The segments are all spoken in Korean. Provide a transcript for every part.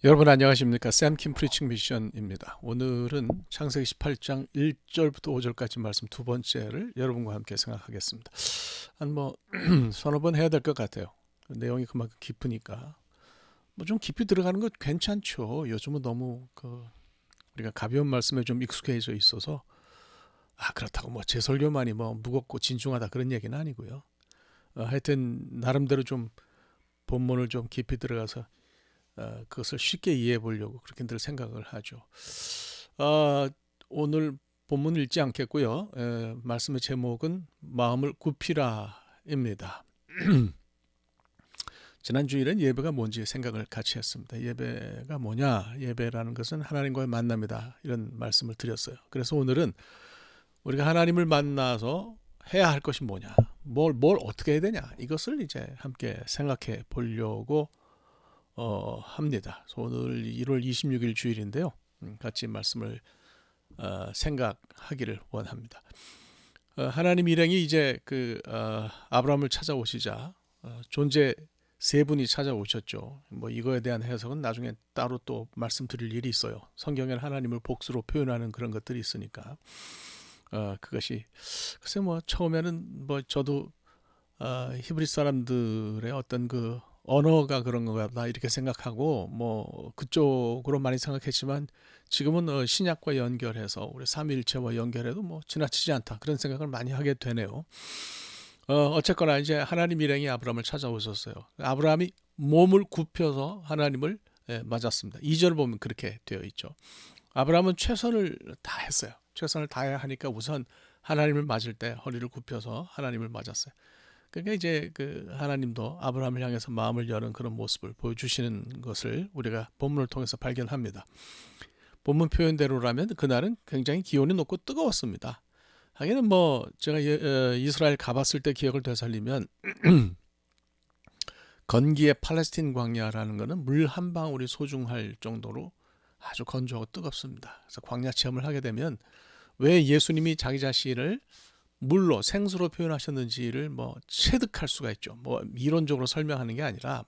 여러분 안녕하십니까? 샘킴 프리칭 미션입니다. 오늘은 창세기 18장 1절부터 5절까지 말씀 두 번째를 여러분과 함께 생각하겠습니다. 한 서너 번 해야 될 것 같아요. 내용이 그만큼 깊으니까 좀 깊이 들어가는 것 괜찮죠. 요즘은 너무 우리가 가벼운 말씀에 좀 익숙해져 있어서 그렇다고 제 설교만이 무겁고 진중하다 그런 얘기는 아니고요. 하여튼 나름대로 좀 본문을 좀 깊이 들어가서 그것을 쉽게 이해해 보려고 그렇게 늘 생각을 하죠. 오늘 본문 읽지 않겠고요. 말씀의 제목은 마음을 굽히라입니다. 지난 주일엔 예배가 뭔지 생각을 같이 했습니다. 예배가 뭐냐? 예배라는 것은 하나님과의 만남이다. 이런 말씀을 드렸어요. 그래서 오늘은 우리가 하나님을 만나서 해야 할 것이 뭐냐? 뭘 어떻게 해야 되냐? 이것을 이제 함께 생각해 보려고 합니다. 오늘 1월 26일 주일인데요. 같이 말씀을 생각하기를 원합니다. 하나님 일행이 이제 아브라함을 찾아오시자 존재 세 분이 찾아오셨죠. 이거에 대한 해석은 나중에 따로 또 말씀드릴 일이 있어요. 성경에는 하나님을 복수로 표현하는 그런 것들이 있으니까 그것이 글쎄 처음에는 저도 히브리 사람들의 어떤 언어가 그런 건가 보다 이렇게 생각하고 그쪽으로 많이 생각했지만 지금은 신약과 연결해서 우리 삼위일체와 연결해도 지나치지 않다 그런 생각을 많이 하게 되네요. 어쨌거나 이제 하나님 일행이 아브라함을 찾아오셨어요. 아브라함이 몸을 굽혀서 하나님을 맞았습니다. 2절 보면 그렇게 되어 있죠. 아브라함은 최선을 다했어요. 최선을 다해야 하니까 우선 하나님을 맞을 때 허리를 굽혀서 하나님을 맞았어요. 그러니까 이제 하나님도 아브라함을 향해서 마음을 여는 그런 모습을 보여주시는 것을 우리가 본문을 통해서 발견합니다. 본문 표현대로라면 그날은 굉장히 기온이 높고 뜨거웠습니다. 하기는 제가 이스라엘 가봤을 때 기억을 되살리면 건기의 팔레스틴 광야라는 것은 물 한 방울이 소중할 정도로 아주 건조하고 뜨겁습니다. 그래서 광야 체험을 하게 되면 왜 예수님이 자기 자신을 물로 생수로 표현하셨는지를 체득할 수가 있죠. 이론적으로 설명하는 게 아니라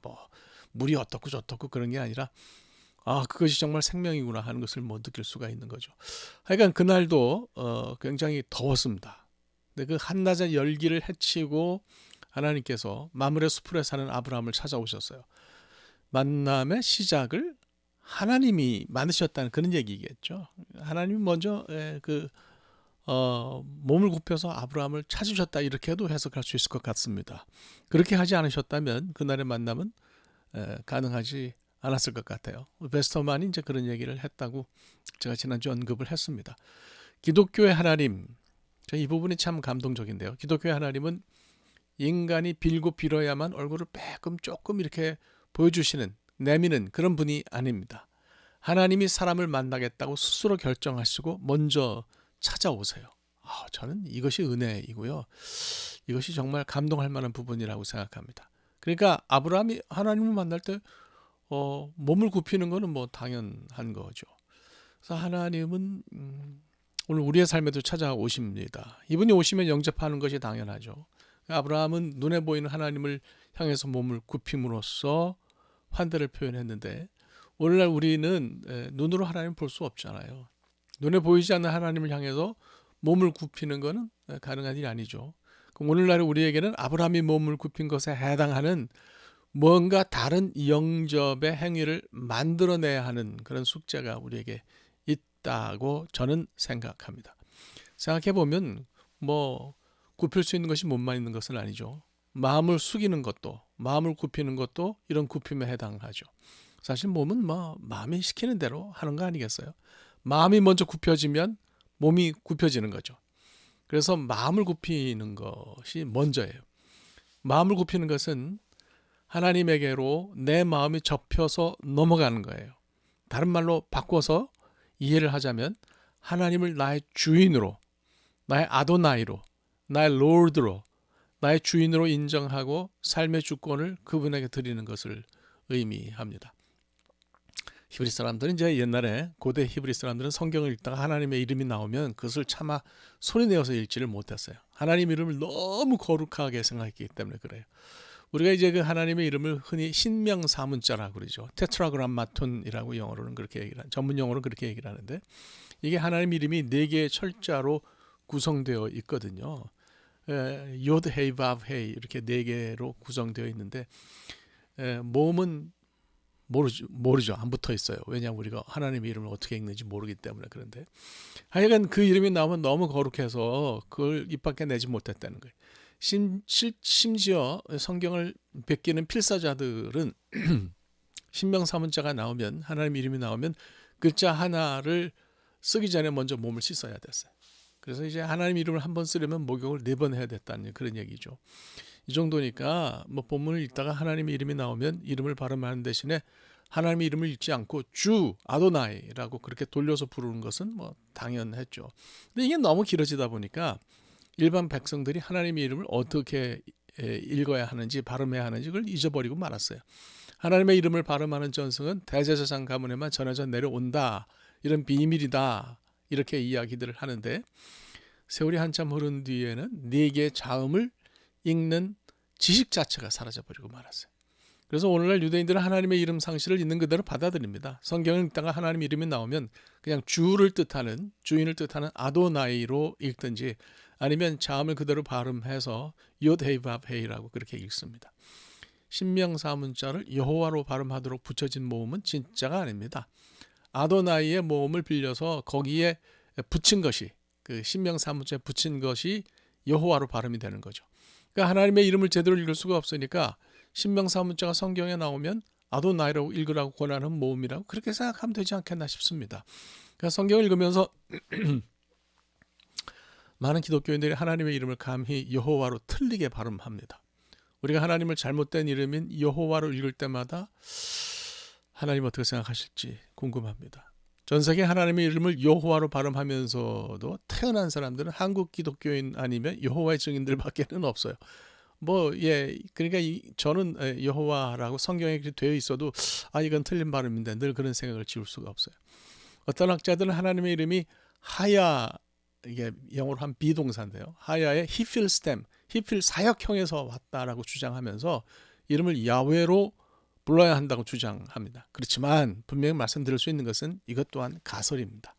물이 어떻고 저떻고 그런 게 아니라 그것이 정말 생명이구나 하는 것을 느낄 수가 있는 거죠. 하여간 그날도 굉장히 더웠습니다. 근데 그 한낮의 열기를 헤치고 하나님께서 마므레 수풀에 사는 아브라함을 찾아오셨어요. 만남의 시작을 하나님이 만드셨다는 그런 얘기겠죠. 하나님이 먼저 몸을 굽혀서 아브라함을 찾으셨다 이렇게 해도 해석할 수 있을 것 같습니다. 그렇게 하지 않으셨다면 그날의 만남은 가능하지 않았을 것 같아요. 베스터만이 이제 그런 얘기를 했다고 제가 지난주 언급을 했습니다. 기독교의 하나님, 이 부분이 참 감동적인데요. 기독교의 하나님은 인간이 빌고 빌어야만 얼굴을 빼끔 조금 이렇게 보여주시는 내미는 그런 분이 아닙니다. 하나님이 사람을 만나겠다고 스스로 결정하시고 먼저 찾아오세요. 저는 이것이 은혜이고요. 이것이 정말 감동할 만한 부분이라고 생각합니다. 그러니까 아브라함이 하나님을 만날 때 몸을 굽히는 것은 당연한 거죠. 그래서 하나님은 오늘 우리의 삶에도 찾아오십니다. 이분이 오시면 영접하는 것이 당연하죠. 아브라함은 눈에 보이는 하나님을 향해서 몸을 굽힘으로써 환대를 표현했는데 오늘날 우리는 눈으로 하나님을 볼 수 없잖아요. 눈에 보이지 않는 하나님을 향해서 몸을 굽히는 것은 가능한 일이 아니죠. 그럼 오늘날 우리에게는 아브라함이 몸을 굽힌 것에 해당하는 뭔가 다른 영접의 행위를 만들어내야 하는 그런 숙제가 우리에게 있다고 저는 생각합니다. 생각해보면 굽힐 수 있는 것이 몸만 있는 것은 아니죠. 마음을 숙이는 것도 마음을 굽히는 것도 이런 굽힘에 해당하죠. 사실 몸은 마음이 시키는 대로 하는 거 아니겠어요? 마음이 먼저 굽혀지면 몸이 굽혀지는 거죠. 그래서 마음을 굽히는 것이 먼저예요. 마음을 굽히는 것은 하나님에게로 내 마음이 접혀서 넘어가는 거예요. 다른 말로 바꿔서 이해를 하자면 하나님을 나의 주인으로, 나의 아도나이로, 나의 롤드로, 나의 주인으로 인정하고 삶의 주권을 그분에게 드리는 것을 의미합니다. 히브리 사람들은 이제 옛날에 고대 히브리 사람들은 성경을 읽다가 하나님의 이름이 나오면 그것을 차마 소리 내어서 읽지를 못했어요. 하나님 이름을 너무 거룩하게 생각했기 때문에 그래요. 우리가 이제 그 하나님의 이름을 흔히 신명사문자라고 그러죠. 테트라그람마톤이라고 영어로는 그렇게 얘기를 전문 용어로 그렇게 얘기를 하는데 이게 하나님 이름이 네 개의 철자로 구성되어 있거든요. 요드 헤이 바브 헤이 이렇게 네 개로 구성되어 있는데 모음은 모르죠. 안 붙어 있어요. 왜냐하면 우리가 하나님의 이름을 어떻게 읽는지 모르기 때문에. 그런데 하여간 그 이름이 나오면 너무 거룩해서 그걸 입 밖에 내지 못했다는 거예요. 심지어 성경을 베끼는 필사자들은 신명사문자가 나오면 하나님 이름이 나오면 글자 하나를 쓰기 전에 먼저 몸을 씻어야 됐어요. 그래서 이제 하나님 이름을 한 번 쓰려면 목욕을 4번 해야 됐다는 그런 얘기죠. 이 정도니까 뭐 본문을 읽다가 하나님의 이름이 나오면 이름을 발음하는 대신에 하나님의 이름을 읽지 않고 주 아도나이라고 그렇게 돌려서 부르는 것은 뭐 당연했죠. 근데 이게 너무 길어지다 보니까 일반 백성들이 하나님의 이름을 어떻게 읽어야 하는지 발음해야 하는지 그걸 잊어버리고 말았어요. 하나님의 이름을 발음하는 전승은 대제사장 가문에만 전해져 내려온다. 이런 비밀이다. 이렇게 이야기들을 하는데 세월이 한참 흐른 뒤에는 네 개의 자음을 읽는 지식 자체가 사라져버리고 말았어요. 그래서 오늘날 유대인들은 하나님의 이름 상실을 있는 그대로 받아들입니다. 성경을 읽다가 하나님 이름이 나오면 그냥 주를 뜻하는 주인을 뜻하는 아도나이로 읽든지 아니면 자음을 그대로 발음해서 요데이밥헤이라고 그렇게 읽습니다. 신명사문자를 여호와로 발음하도록 붙여진 모음은 진짜가 아닙니다. 아도나이의 모음을 빌려서 거기에 붙인 것이 그 신명사문자에 붙인 것이 여호와로 발음이 되는 거죠. 그러니까 하나님의 이름을 제대로 읽을 수가 없으니까 신명사문자가 성경에 나오면 아도나이라고 읽으라고 권하는 모음이라고 그렇게 생각하면 되지 않겠나 싶습니다. 그러니까 성경을 읽으면서 많은 기독교인들이 하나님의 이름을 감히 여호와로 틀리게 발음합니다. 우리가 하나님을 잘못된 이름인 여호와로 읽을 때마다 하나님 어떻게 생각하실지 궁금합니다. 전 세계 하나님의 이름을 여호와로 발음하면서도 태어난 사람들은 한국 기독교인 아니면 여호와의 증인들밖에는 없어요. 그러니까 저는 여호와라고 성경에 되어 있어도 이건 틀린 발음인데 늘 그런 생각을 지울 수가 없어요. 어떤 학자들은 하나님의 이름이 하야, 이게 영어로 한 비동사인데요. 하야의 히필 스템, 히필 사역형에서 왔다라고 주장하면서 이름을 야훼로 불러야 한다고 주장합니다. 그렇지만 분명히 말씀드릴 수 있는 것은 이것 또한 가설입니다.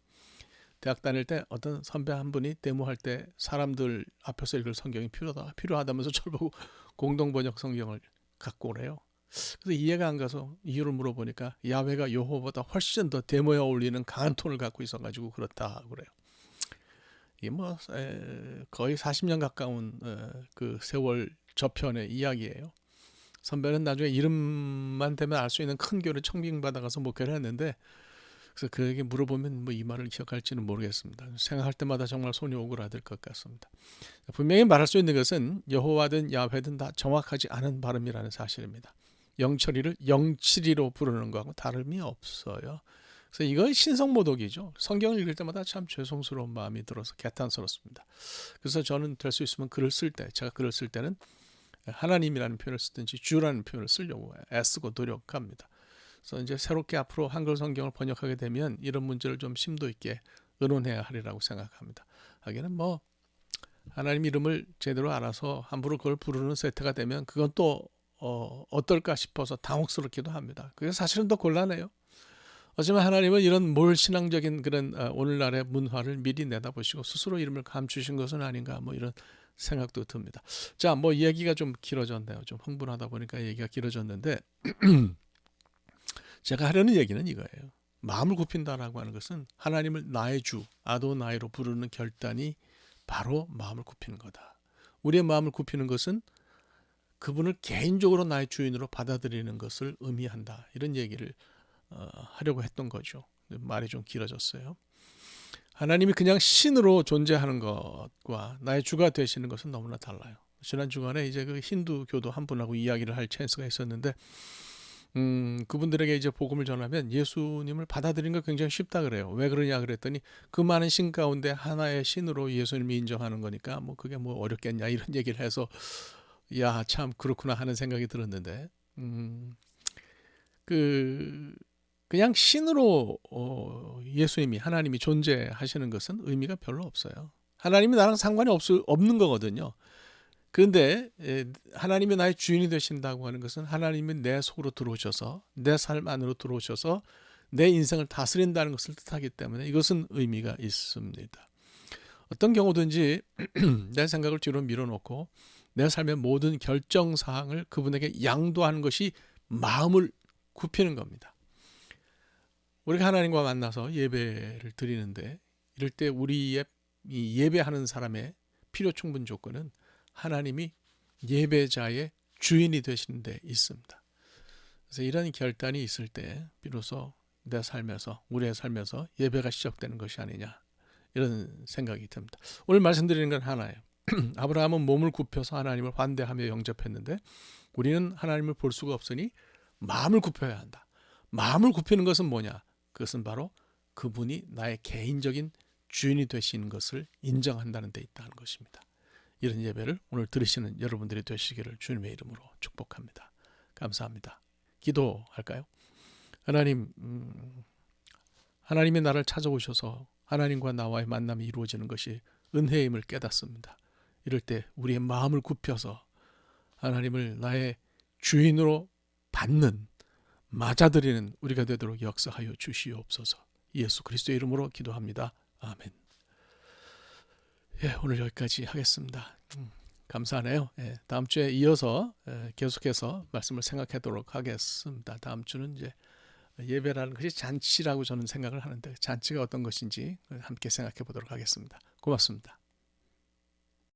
대학 다닐 때 어떤 선배 한 분이 데모할 때 사람들 앞에서 읽을 성경이 필요하다면서 저를 보고 공동번역 성경을 갖고 오래요. 그래서 이해가 안 가서 이유를 물어보니까 야훼가 여호와보다 훨씬 더 데모에 어울리는 강한 톤을 갖고 있어가지고 그렇다 그래요. 이게 거의 40년 가까운 그 세월 저편의 이야기예요. 선배는 나중에 이름만 되면 알 수 있는 큰 교회 청빙받아가서 목회를 했는데 그래서 그에게 물어보면 이 말을 기억할지는 모르겠습니다. 생각할 때마다 정말 손이 오그라들 것 같습니다. 분명히 말할 수 있는 것은 여호와든 야훼든 다 정확하지 않은 발음이라는 사실입니다. 영철이를 영칠이로 부르는 거하고 다름이 없어요. 그래서 이건 신성모독이죠. 성경을 읽을 때마다 참 죄송스러운 마음이 들어서 개탄스럽습니다. 그래서 저는 될 수 있으면 제가 글을 쓸 때는 하나님이라는 표현을 쓰든지 주라는 표현을 쓰려고 애쓰고 노력합니다. 그래서 이제 새롭게 앞으로 한글 성경을 번역하게 되면 이런 문제를 좀 심도 있게 의논해야 하리라고 생각합니다. 하기는 하나님 이름을 제대로 알아서 함부로 그걸 부르는 세태가 되면 그건 또 어떨까 싶어서 당혹스럽기도 합니다. 그게 사실은 더 곤란해요. 하지만 하나님은 이런 몰신앙적인 그런 오늘날의 문화를 미리 내다보시고 스스로 이름을 감추신 것은 아닌가 이런 생각도 듭니다. 자, 얘기가 좀 길어졌네요. 좀 흥분하다 보니까 얘기가 길어졌는데 제가 하려는 얘기는 이거예요. 마음을 굽힌다라고 하는 것은 하나님을 나의 주, 아도나이로 부르는 결단이 바로 마음을 굽히는 거다. 우리의 마음을 굽히는 것은 그분을 개인적으로 나의 주인으로 받아들이는 것을 의미한다. 이런 얘기를 하려고 했던 거죠. 말이 좀 길어졌어요. 하나님이 그냥 신으로 존재하는 것과 나의 주가 되시는 것은 너무나 달라요. 지난 주간에 이제 그 힌두교도 한 분하고 이야기를 할 찬스가 있었는데 그분들에게 이제 복음을 전하면 예수님을 받아들이는 거 굉장히 쉽다 그래요. 왜 그러냐 그랬더니 그 많은 신 가운데 하나의 신으로 예수님이 인정하는 거니까 그게 어렵겠냐 이런 얘기를 해서 야, 참 그렇구나 하는 생각이 들었는데 그냥 신으로 예수님이 하나님이 존재하시는 것은 의미가 별로 없어요. 하나님이 나랑 상관이 없는 거거든요. 그런데 하나님이 나의 주인이 되신다고 하는 것은 하나님이 내 속으로 들어오셔서 내 삶 안으로 들어오셔서 내 인생을 다스린다는 것을 뜻하기 때문에 이것은 의미가 있습니다. 어떤 경우든지 내 생각을 뒤로 밀어놓고 내 삶의 모든 결정사항을 그분에게 양도하는 것이 마음을 굽히는 겁니다. 우리가 하나님과 만나서 예배를 드리는데 이럴 때 우리의 이 예배하는 사람의 필요 충분 조건은 하나님이 예배자의 주인이 되시는 데 있습니다. 그래서 이런 결단이 있을 때 비로소 내 삶에서 우리의 삶에서 예배가 시작되는 것이 아니냐 이런 생각이 듭니다. 오늘 말씀드리는 건 하나예요. 아브라함은 몸을 굽혀서 하나님을 환대하며 영접했는데 우리는 하나님을 볼 수가 없으니 마음을 굽혀야 한다. 마음을 굽히는 것은 뭐냐? 그것은 바로 그분이 나의 개인적인 주인이 되시는 것을 인정한다는 데 있다는 것입니다. 이런 예배를 오늘 들으시는 여러분들이 되시기를 주님의 이름으로 축복합니다. 감사합니다. 기도할까요? 하나님, 하나님이 나를 찾아오셔서 하나님과 나와의 만남이 이루어지는 것이 은혜임을 깨닫습니다. 이럴 때 우리의 마음을 굽혀서 하나님을 나의 주인으로 받는 맞아들이는 우리가 되도록 역사하여 주시옵소서. 예수 그리스도의 이름으로 기도합니다. 아멘. 오늘 여기까지 하겠습니다. 감사하네요. 다음 주에 이어서 계속해서 말씀을 생각하도록 하겠습니다. 다음 주는 이제 예배라는 것이 잔치라고 저는 생각을 하는데 잔치가 어떤 것인지 함께 생각해 보도록 하겠습니다. 고맙습니다.